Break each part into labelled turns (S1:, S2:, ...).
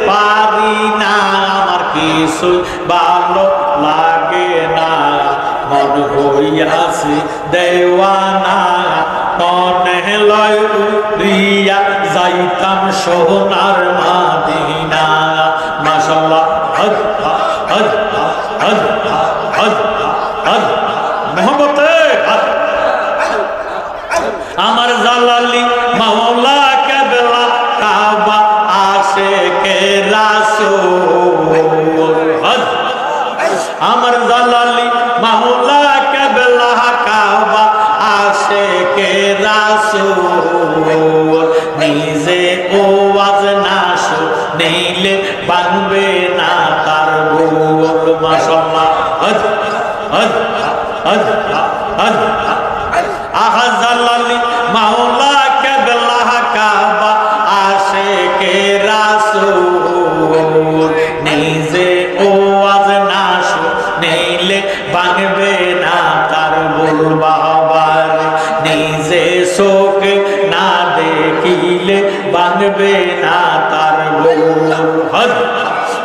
S1: পারি না, আমার কিছু ভালো লাগে না, মন হইয়াছে দেওয়ানা, মনে লয় উড়িয়া যাইতাম সোনার মদিনা। মাশাআল্লাহ, হজ হজ হজ হজ হজ মেহবতে আমার জালালি মাওলা কেবলা কাবা আশিকে রাসূল। হজ আমার জালালি মাওলা কেবলা কাবা আশিকে রাসূল। নিজে ওয়াজ না শুনিলে বানবে না তার গোল। মাশাআল্লাহ, হজ হজ হজ হজ আহা জালালি মাওলা কেবলা কাবা আশিকে রাসূল। নিজে ওয়াজ না শুনিলে বানবে না তার গোল। বাবার নিজে চোখে না দেখিলে বানবে না তার গোল। হজ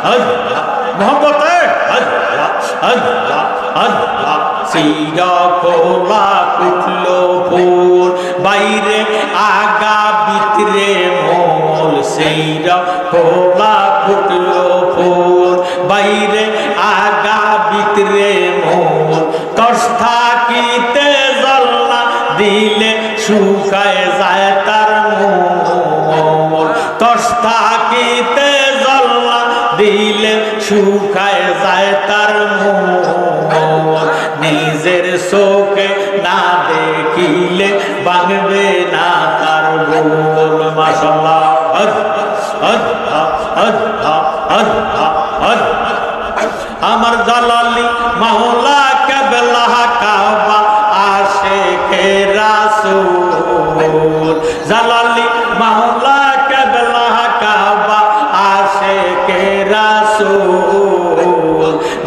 S1: হজ মোহব্বতে হজ হজ হজ সিরা খোলা উঠলো ফুল, বাইরে আগা ভিতরে মোল। সিরা খোলা উঠলো ফুল, বাইরে আগা ভিতরে মোল। তস থাকিতে জল্লা দিলে শুকায় যায় তার মোল। তস থাকিতে জল্লা দিলে শুকায় যায় তার মোল। নিজের চোখে না দেখিলে বাঁধবে না তার গোল। মাশাআল্লাহ, হজ হজ হজ হজ হজ আমার জালালি মাওলা কেবলা কাবা আশিকে রাসূল। জালালি মাওলা কেবলা কাবা আশিকে রাসূল।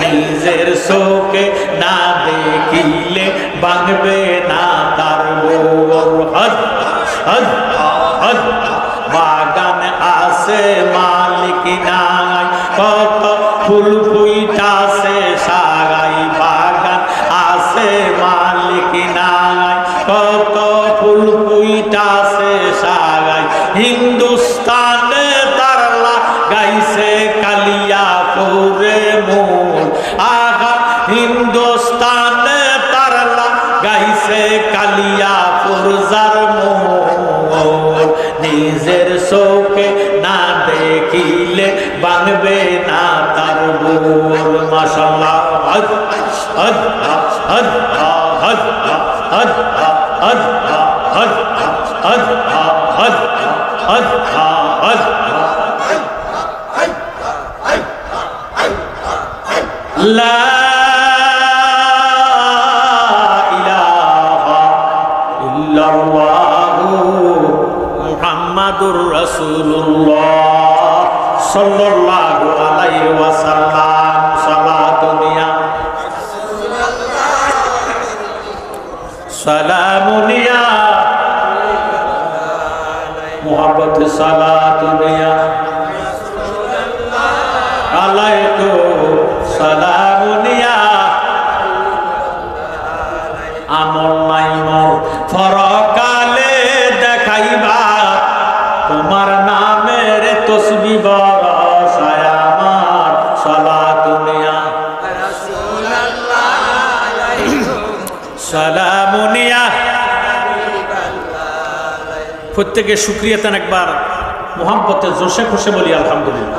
S1: নিজের চোখে না দেখিলে বাঁধবে না তার গোল। হজ হজ হজ বাগান আছে মালিক নাই, কত ফুল ফুইতাছে সাগাই। বাগান আছে মালিক নাই, কত ফুল ফুইতাছে সাগাই। হিন্দুস্তানে তারলা গাইছে কালিয়া পুরে মোল। আহা হিন্দুস্তানে তারলা গাইছে কালিয়া পুরজার মোল। নিজের চোখে না দেখিলে বানবে না তার গোল। মাশাআল্লাহ, হজ হজ হজ হজ হজ হজ হজ হজ হজ হজ হজ লা ইলাহা ইল্লাল্লাহু মুহাম্মাদুর রাসূলুল্লাহ সাল্লাল্লাহু আলাইহি ওয়াসাল্লাম। সালাতুনিয়া সালামুনিয়া মুহাব্বত সালাতুনিয়া আলাইকু সালামুনিয়া। আমল নাই মোর ফরকালে দেখাইবা, তোমার নামের তসবিহ বরসায় আমার। সালাতুনিয়া সালামুনিয়া। প্রত্যেকে শুকরিয়া দেন একবার, মুহাব্বতে জোশে খুশে বলি আলহামদুলিল্লাহ।